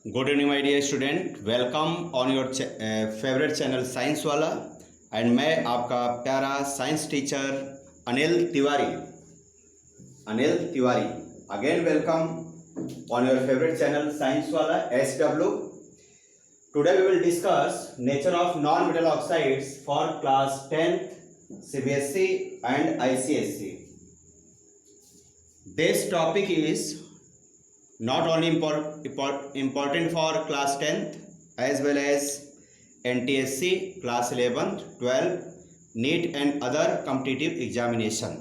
Good evening my dear student, welcome on your favourite channel science वाला। एंड मैं आपका प्यारा science teacher Anil Tiwari again welcome on your favourite channel science वाला SW। Today we will discuss nature of non metal oxides for class 10th CBSE and ICSE. This topic is not only important for class 10th as well as NTSC class 11th 12 NEET and other competitive examination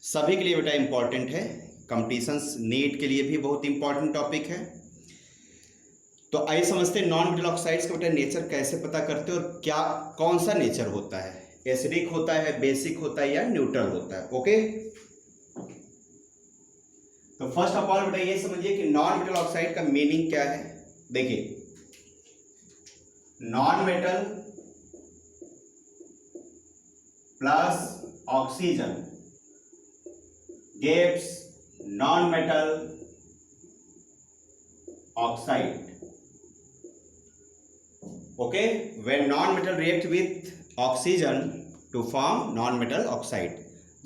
सभी के लिए बेटा important है। Competitions NEET के लिए भी बहुत important topic है। तो आइए समझते हैं नॉन मेटल ऑक्साइड्स का बेटा नेचर कैसे पता करते हैं और क्या कौन सा नेचर होता है, एसिडिक होता है, बेसिक होता है या न्यूट्रल होता है। ओके, तो फर्स्ट ऑफ ऑल बेटा ये समझिए कि नॉन मेटल ऑक्साइड का मीनिंग क्या है। देखिए, non metal plus oxygen gives non metal oxide. Okay, when non metal react with oxygen to form non metal oxide.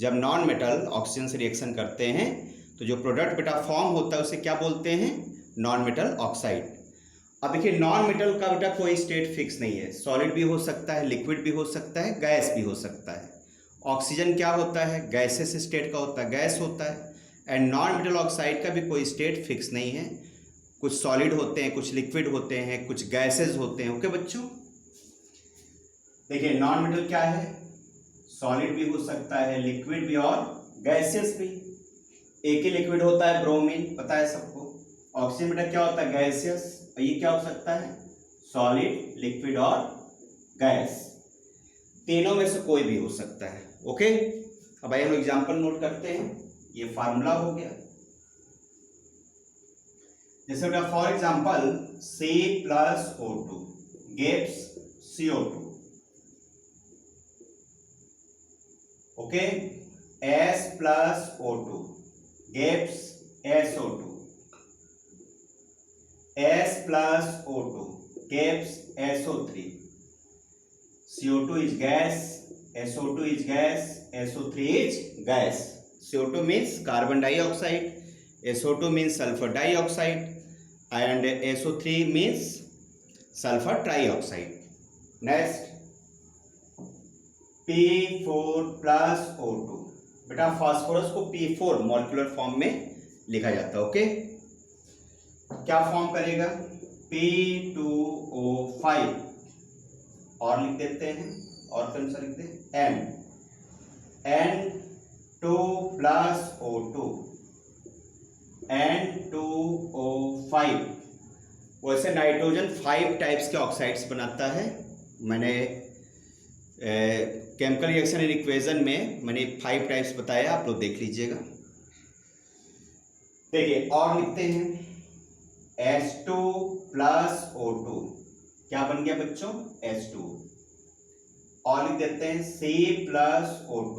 जब नॉन मेटल ऑक्सीजन से रिएक्शन करते हैं तो जो प्रोडक्ट बेटा फॉर्म होता है उसे क्या बोलते हैं? Non metal oxide. अब देखिए, नॉन मेटल का बेटा कोई स्टेट फिक्स नहीं है, सॉलिड भी हो सकता है, लिक्विड भी हो सकता है, गैस भी हो सकता है। ऑक्सीजन क्या होता है? गैसेस स्टेट का होता है, गैस होता है। एंड नॉन मेटल ऑक्साइड का भी कोई स्टेट फिक्स नहीं है, कुछ सॉलिड होते हैं, कुछ लिक्विड होते हैं, कुछ गैसेस होते हैं। ओके बच्चों, देखिए नॉन मेटल क्या है? सॉलिड भी हो सकता है, लिक्विड भी और गैसेस भी। एक ही लिक्विड होता है ब्रोमीन, पता है सबको। ऑक्सीजन बेटा क्या होता है? गैसियस। और ये क्या हो सकता है? सॉलिड, लिक्विड और गैस। तीनों में से कोई भी हो सकता है। ओके, अब आइए हम एग्जांपल नोट करते हैं। ये फार्मूला हो गया। जैसे बेटा for example C+O2 gives CO2। Okay, S+O2 gives SO2, S+O2 gives SO3, CO2 is gas, SO2 is gas, SO3 is gas. CO2 means carbon dioxide, SO2 means sulfur dioxide, and SO3 means sulfur trioxide. Next, P4+O2 बेटा phosphorus को P4 molecular form में लिखा जाता है। Okay, क्या form करेगा? P2O5 और लिख देते हैं, और कौन सा लिखते हैं? N2+O2 N2O5। वैसे नाइट्रोजन 5 टाइप्स के ऑक्साइड्स बनाता है। मैंने केमिकल रिएक्शन इन इक्वेशन में मैंने 5 टाइप्स बताया, आप लोग देख लीजिएगा। देखिए और लिखते हैं H2+O2 क्या बन गया बच्चों? H2। और लिख देते हैं C+O2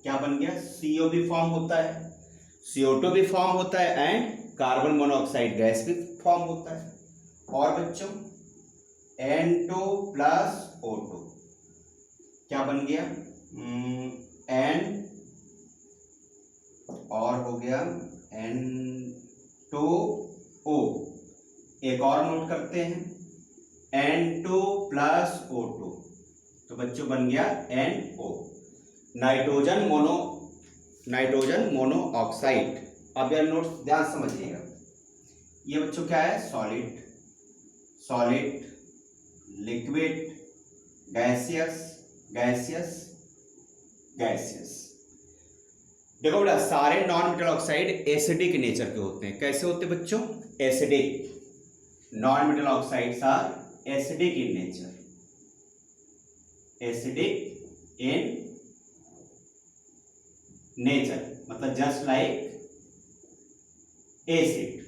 क्या बन गया? CO भी फॉर्म होता है, CO2 भी फॉर्म होता है, एंड कार्बन मोनोऑक्साइड गैस भी फॉर्म होता है। और बच्चों N2+O2 क्या बन गया? N और हो गया N2O। एक और नोट करते हैं N2+O2, तो बच्चों बन गया NO, नाइट्रोजन मोनो ऑक्साइड। अब यह नोट ध्यान समझिएगा। ये बच्चों क्या है? Solid, liquid, gaseous. देखो बेटा, सारे non metal oxide acidic nature के होते हैं। कैसे होते हैं बच्चों? Acidic. Non metal oxides are acidic in nature, मतलब just like acid.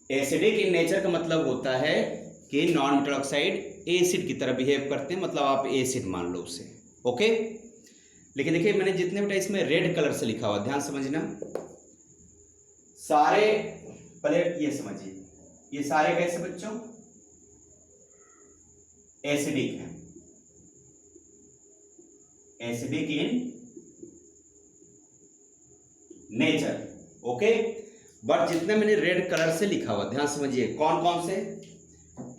Acidic in nature का मतलब होता है कि नॉन मेटल ऑक्साइड एसिड की तरह बिहेव करते हैं, मतलब आप एसिड मान लो उसे। ओके, लेकिन देखिए मैंने जितने बेटा इसमें रेड कलर से लिखा हुआ, ध्यान समझना। सारे पहले ये समझिए, ये सारे कैसे बच्चों, एसिडिक हैं, acidic in nature. Okay, but जितने मैंने रेड कलर से लिखा हुआ ध्यान समझिए, कौन कौन से,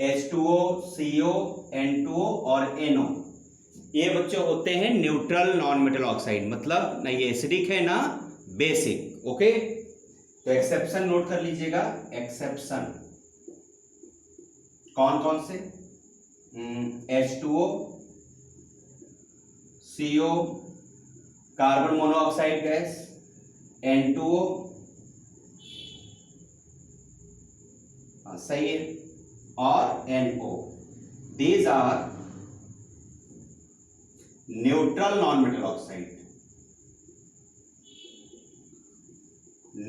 H2O, CO, N2O और NO, ये बच्चों होते हैं न्यूट्रल नॉन मेटल ऑक्साइड, मतलब ना ये एसिडिक है ना बेसिक। ओके, तो एक्सेप्शन नोट कर लीजिएगा, एक्सेप्शन कौन कौन से, H2O, CO carbon monoxide gas, N2O सही है, और NO, these are neutral non metal oxide,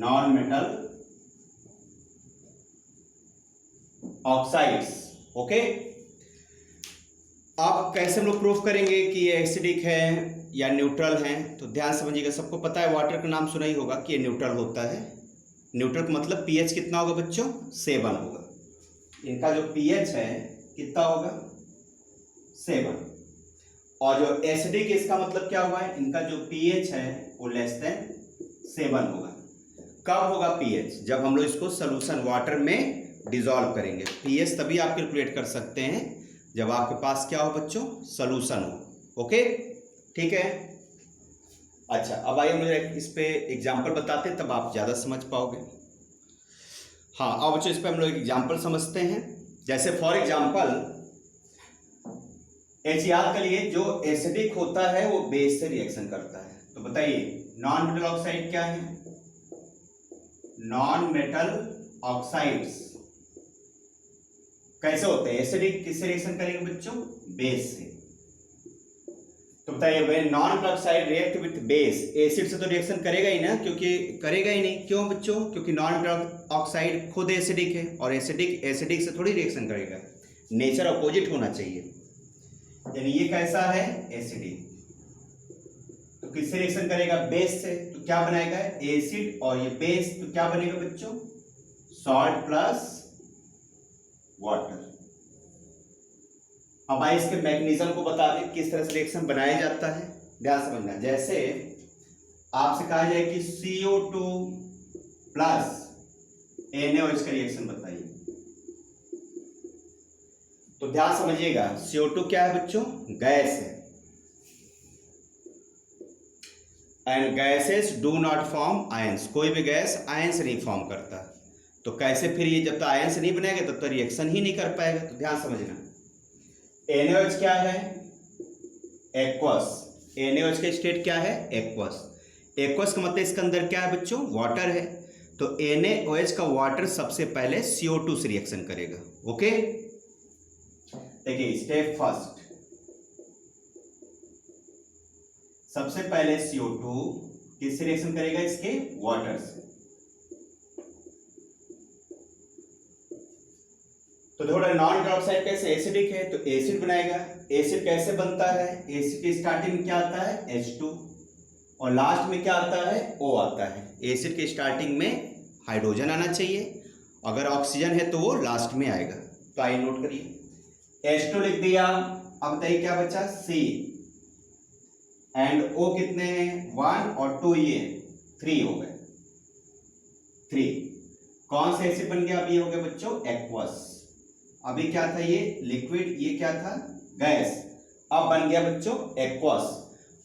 non metal oxides. Okay, अब कैसे हम लोग प्रूफ करेंगे कि ये एसिडिक है या न्यूट्रल है, तो ध्यान समझिएगा, सबको पता है वाटर का नाम सुना ही होगा कि ये न्यूट्रल होता है। न्यूट्रल का मतलब पीएच कितना होगा बच्चों, 7 होगा। इनका जो पीएच है कितना होगा, 7। और जो एसिडिक इसका मतलब क्या हुआ है, इनका जो पीएच है वो लेस देन 7 होगा। कब होगा पीएच, जब हम लोग इसको सोल्यूशन वाटर में डिसॉल्व करेंगे। पीएच तभी आप कैलकुलेट कर सकते हैं जब आपके पास क्या हो बच्चों, सोल्यूशन हो। ओके, ठीक है। अच्छा, अब आइए मुझे इस पे एग्जांपल बताते हैं, तब आप ज़्यादा समझ पाओगे। हाँ, अब बच्चों इस पे हम लोग एग्जांपल समझते हैं। जैसे फॉर एग्जांपल एच याद करिए, जो एसिडिक होता है वो बेस से रिएक्शन करता है। तो बताइए नॉन मेटल ऑक्साइड क्या है, नॉन मेटल ऑक्साइड्स कैसे होते हैं, एसिडिक किससे रिएक्शन करेंगे बच्चों, बेस से। तो बताइए when non metal oxide react with base, acid से तो रिएक्शन करेगा ही ना, क्योंकि करेगा ही नहीं। क्यों बच्चों, क्योंकि नॉन मेटल ऑक्साइड खुद एसिडिक है, और एसिडिक एसिडिक से थोड़ी रिएक्शन करेगा, नेचर अपोजिट होना चाहिए। यानी ये कैसा है, एसिडिक, तो किससे रिएक्शन करेगा, बेस से। तो क्या बनाएगा, एसिड, और ये बेस, तो क्या बनेगा बच्चों, सॉल्ट प्लस वाटर। अब आइए इसके मैकेनिज्म को बता दें, किस तरह से रिएक्शन बनाया जाता है, ध्यान समझना। जैसे आपसे कहा जाए कि CO2 प्लस NaOH का रिएक्शन बताइए, तो ध्यान समझिएगा, CO2 क्या है बच्चों, गैस है, and gases do not form ions, कोई भी गैस आयन से नहीं फॉर्म करता। तो कैसे फिर ये, जब तक आयन से नहीं बनेगा तब तक रिएक्शन ही नहीं कर पाएगा। तो ध्यान समझना, NaOH क्या है, एक्वस, NaOH का स्टेट क्या है, एक्वस। एक्वस का मतलब इसके अंदर क्या है बच्चों, वाटर है। तो NaOH का वाटर सबसे पहले CO2 से रिएक्शन करेगा। ओके, देखिए स्टेप फर्स्ट, सबसे पहले CO2 किससे रिएक्शन करेगा, इसके वाटर से। तो थोड़ा नॉन मेटल ऑक्साइड कैसे, एसिडिक है तो एसिड बनाएगा। एसिड कैसे बनता है, एसिड की स्टार्टिंग में क्या आता है, H2, और लास्ट में क्या आता है, O आता है। एसिड की स्टार्टिंग में हाइड्रोजन आना चाहिए, अगर ऑक्सीजन है तो वो लास्ट में आएगा। तो आइए नोट करिए, H2 लिख दिया। अब बताइए क्या बचा, C, एंड O कितने हैं, 1 और 2, ये 3 हो गए, 3। कौन सा एसिड बन गया, अभी हो गया बच्चों एक्वस। अभी क्या था ये लिक्विड, ये क्या था गैस, अब बन गया बच्चों एक्वस,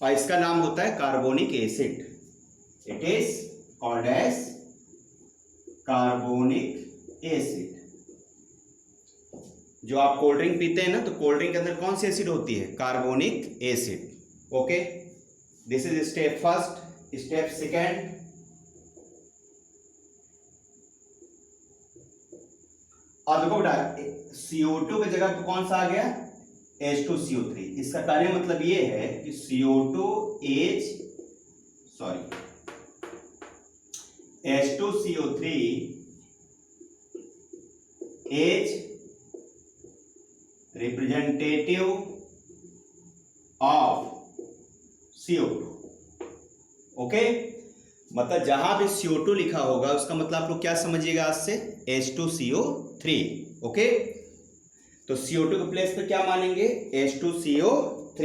और इसका नाम होता है carbonic acid. It is called as carbonic acid. जो आप कोल्ड ड्रिंक पीते हैं ना, तो कोल्ड ड्रिंक के अंदर कौन सी एसिड होती है, carbonic acid. Okay, this is step first. Step second, अब देखो बेटा, CO2 की जगह पे कौन सा आ गया, H2CO3। इसका कहने का मतलब ये है कि H2CO3 is representative of CO2। Okay, मतलब जहां भी CO2 लिखा होगा उसका मतलब आप लोग क्या समझिएगा आज से, H2CO3। ओके, तो CO2 के प्लेस पे क्या मानेंगे, H2CO3।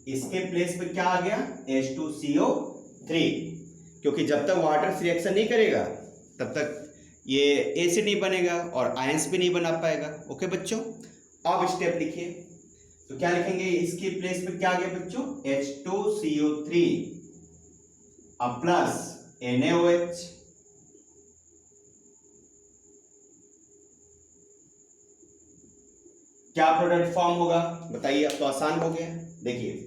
इसके प्लेस पे क्या आ गया, H2CO3, क्योंकि जब तक वाटर से रिएक्शन नहीं करेगा तब तक ये एसिड नहीं बनेगा और आयंस भी नहीं बना पाएगा। ओके बच्चों, अब स्टेप लिखिए, तो क्या लिखेंगे, इसकी प्लेस पे क्या आ गया बच्चों, H2CO3 अब प्लस NaOH, क्या प्रोडक्ट फॉर्म होगा बताइए, अब तो आसान हो गया। देखिए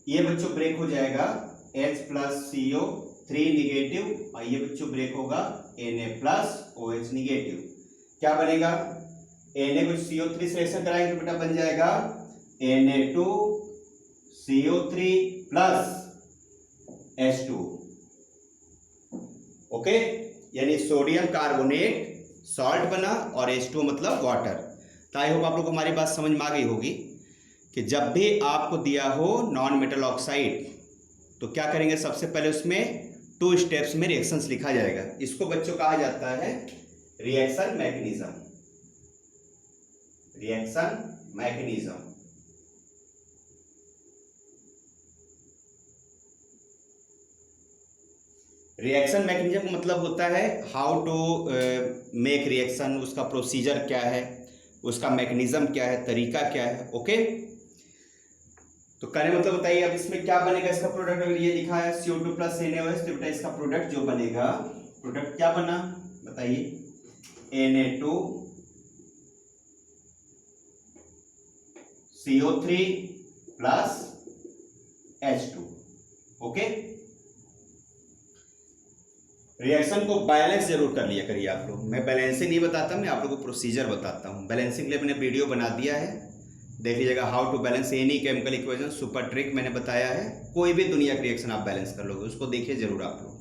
ये बच्चों ब्रेक हो जाएगा H प्लस CO3 निगेटिव और ये बच्चों ब्रेक होगा Na प्लस OH निगेटिव। क्या बनेगा, Na को CO3 से रिएक्शन कराएंगे तो बेटा बन जाएगा Na2CO3 प्लस H2। ओके, यानी सोडियम कार्बोनेट सॉल्ट बना और H2 मतलब वाटर। तो आई होप आप लोग को हमारी बात समझ में आ गई होगी कि जब भी आपको दिया हो नॉन मेटल ऑक्साइड तो क्या करेंगे, सबसे पहले उसमें 2 स्टेप्स में रिएक्शंस लिखा जाएगा। इसको बच्चों कहा जाता है reaction mechanism. Reaction mechanism, reaction mechanism का मतलब होता है हाउ टू मेक रिएक्शन, उसका प्रोसीजर क्या है, उसका मैकेनिज्म क्या है, तरीका क्या है। ओके, तो कहने मतलब बताइए अब इसमें क्या बनेगा, इसका प्रोडक्ट अगर ये लिखा है CO2 प्लस NaOH तो बेटा इसका प्रोडक्ट जो बनेगा, प्रोडक्ट क्या बना बताइए, Na2CO3 plus H2। Okay, reaction को बैलेंस जरूर कर लिया करिए आप लोग। मैं बैलेंसिंग नहीं बताता, मैं आप लोगों को प्रोसीजर बताता हूँ। बैलेंसिंग के लिए मैंने वीडियो बना दिया है, देख लीजिएगा, how to balance any chemical equation, super trick मैंने बताया है। कोई भी दुनिया की रिएक्शन आप बैलेंस कर लोगे, उसको देखिए जरूर आप लोग।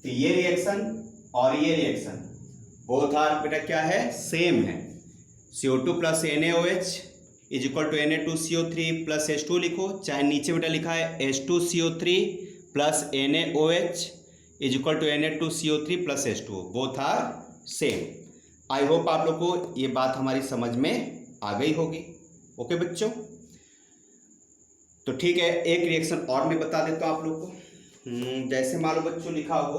तो ये रिएक्शन और ये रिएक्शन बोथ आर बेटा क्या है, सेम है। CO2 plus NaOH is equal to Na2CO3 plus H2 लिखो, चाहे नीचे बेटा लिखा है H2CO3 plus NaOH is equal to Na2CO3 plus H2, both are same. I hope आप लोग को ये बात हमारी समझ में आ गई होगी। ओके बच्चों, तो ठीक है, एक रिएक्शन और मैं बता देता हूँ आप लोग को। जैसे मान लो बच्चों लिखा हो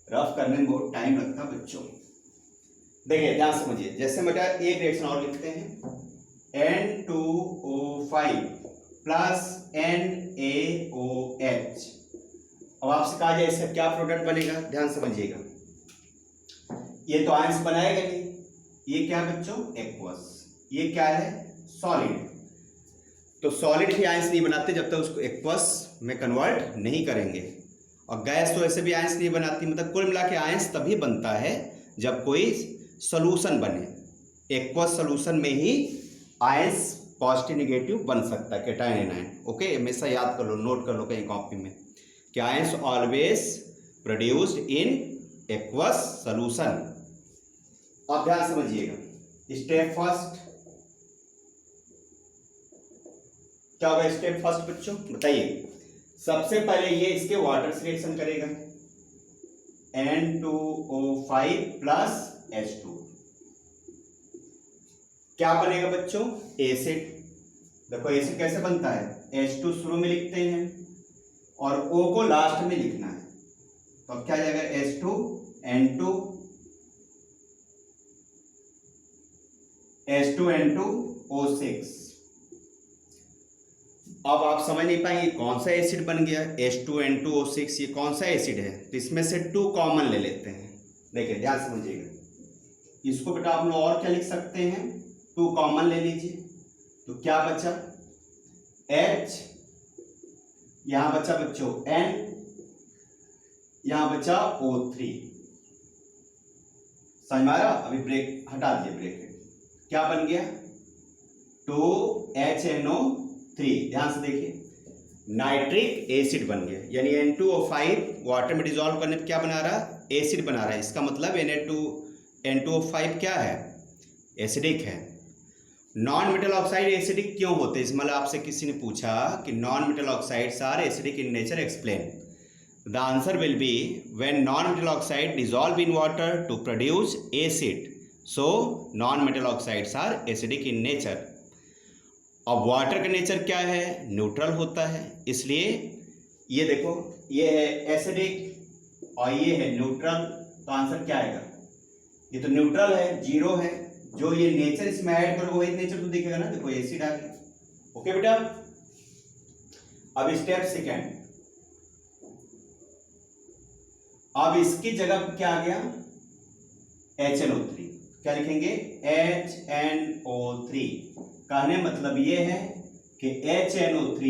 रफ करने में बहुत टाइम लगता है बच्चों। देखिए ध्यान समझिए, जैसे बेटा एक रिएक्शन और लिखते हैं N2O5 प्लस NaOH। अब आपसे कहा जाए इसका क्या प्रोडक्ट बनेगा, ध्यान समझिएगा। ये तो आयंस बनाएगा नहीं, ये क्या है बच्चों, एक्वस। ये क्या है, सॉलिड। तो सॉलिड भी आयंस नहीं बनाते जब तक उसको एक्वस में कन्वर्ट नहीं करेंगे, और गैस तो ऐसे भी आयंस नहीं बनाती। मतलब कुल मिला के आयंस तभी बनता है जब कोई सॉल्यूशन बने। एक्वस सॉल्यूशन में ही आयंस पॉजिटिव नेगेटिव बन सकता है, कैटायन एनायन। ओके, हमेशा याद कर लो, नोट कर लो कहीं कॉपी में कि ions always produced in aqueous solution. अब ध्यान समझिएगा, स्टेप फर्स्ट क्या होगा, स्टेप फर्स्ट बच्चों बताइए। सबसे पहले ये इसके वाटर से रिएक्शन करेगा, N2O5 प्लस H2। क्या बनेगा बच्चों, एसिड। देखो एसिड कैसे बनता है, H2 शुरू में लिखते हैं और O को लास्ट में लिखना है। तो अब क्या जाएगा, H2N2 H2N2O6। अब आप समझ नहीं पाएंगे कौन सा एसिड बन गया, H2N2O6 ये कौन सा एसिड है। तो इसमें से 2 कॉमन ले लेते हैं। देखिए ध्यान समझिएगा, इसको बेटा आप लोग और क्या लिख सकते हैं, 2 कॉमन ले लीजिए। तो क्या बचा, H, यहां बचा बच्चों N, यहां बचा O3। समझ में आ रहा, अभी ब्रेक हटा दीजिए, ब्रेक क्या बन गया, 2HNO3। ध्यान से देखिए, नाइट्रिक एसिड बन गया, यानी N2O5 वाटर में डिजोल्व करने पर क्या बना रहा, एसिड बना रहा है, इसका मतलब N2O5 क्या है, एसिडिक है। नॉन मेटल ऑक्साइड एसिडिक क्यों होते हैं, मतलब आपसे किसी ने पूछा कि non metal oxides are acidic in nature, explain. The answer will be when non metal oxide dissolve in water to produce acid, so non metal oxides are acidic in nature. अब वाटर का nature क्या है, neutral होता है, इसलिए ये देखो ये है एसिडिक और ये है न्यूट्रल, तो आंसर क्या आएगा, ये तो न्यूट्रल है, जीरो है, जो ये नेचर इसमें ऐड करोगे वही नेचर तो दिखेगा ना, देखो एसिड आ गया। ओके बेटा, अब स्टेप सेकेंड, अब इसकी जगह क्या आ गया, HNO3, क्या लिखेंगे, HNO3। कहने मतलब ये है कि HNO3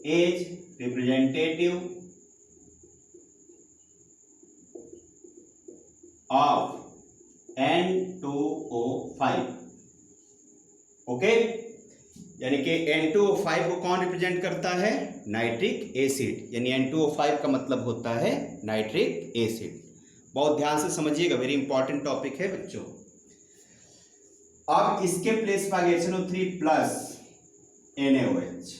is representative of N2O5। Okay, यानी कि N2O5 को कौन रिप्रेजेंट करता है, नाइट्रिक एसिड, यानी N2O5 का मतलब होता है नाइट्रिक एसिड। बहुत ध्यान से समझिएगा, वेरी इंपॉर्टेंट टॉपिक है बच्चों। अब इसके प्लेस पर HNO3 प्लस NaOH,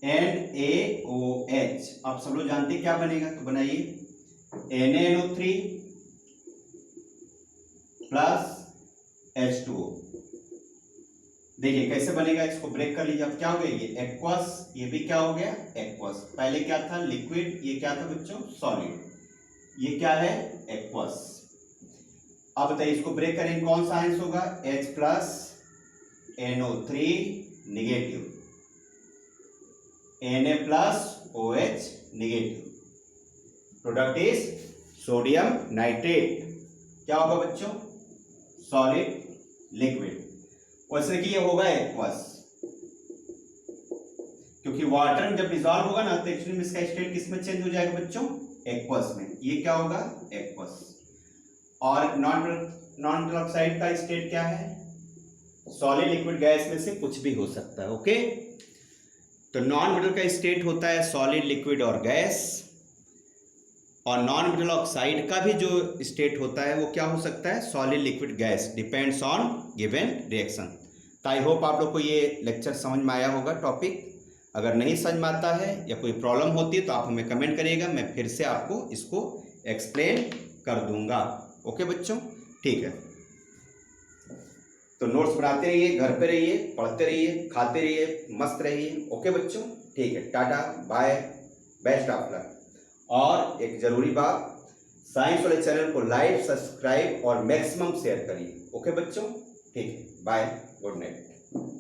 NaOH। आप सब लोग जानते हैं क्या बनेगा, तो बनाइए NaNO3 प्लस H2O। देखिए कैसे बनेगा, इसको ब्रेक कर लीजिए। अब क्या हो गया, ये एक्वस, ये भी क्या हो गया, एक्वस। पहले क्या था, लिक्विड, ये क्या था बच्चों, सॉलिड, ये क्या है, एक्वस। अब बताइए इसको ब्रेक करेंगे, कौन सा आंसर होगा, H plus NO3 negative, Na plus OH negative, product is sodium nitrate. क्या होगा बच्चों, सॉलिड लिक्विड। वैसे कि ये होगा एक्वस, क्योंकि वाटर में जब डिसॉल्व होगा ना तो एक्चुअली में इसका स्टेट किस में चेंज हो जाएगा बच्चों, एक्वस में। ये क्या होगा, एक्वस। और नॉन मेटल ऑक्साइड का स्टेट क्या है, सॉलिड लिक्विड गैस में से कुछ भी हो सकता है। ओके, तो नॉन मेटल का स्टेट होता है सॉलिड लिक्विड और गैस, और नॉन मेटल ऑक्साइड का भी जो स्टेट होता है वो क्या हो सकता है, solid liquid gas, depends on given reaction. तो आई होप आप लोग को ये लेक्चर समझ में आया होगा टॉपिक। अगर नहीं समझ में आता है या कोई प्रॉब्लम होती है तो आप हमें कमेंट करिएगा, मैं फिर से आपको इसको एक्सप्लेन कर दूंगा। ओके बच्चों, ठीक है, तो नोट्स बनाते रहिए, घर पे रहिए, पढ़ते रहिए, खाते रहिए, मस्त रहिए। ओके बच्चों, ठीक है, tata bye, best of luck. और एक जरूरी बात, साइंस वाले चैनल को लाइक, सब्सक्राइब और मैक्सिमम शेयर करिए। ओके बच्चों, ठीक है, बाय, गुड नाइट।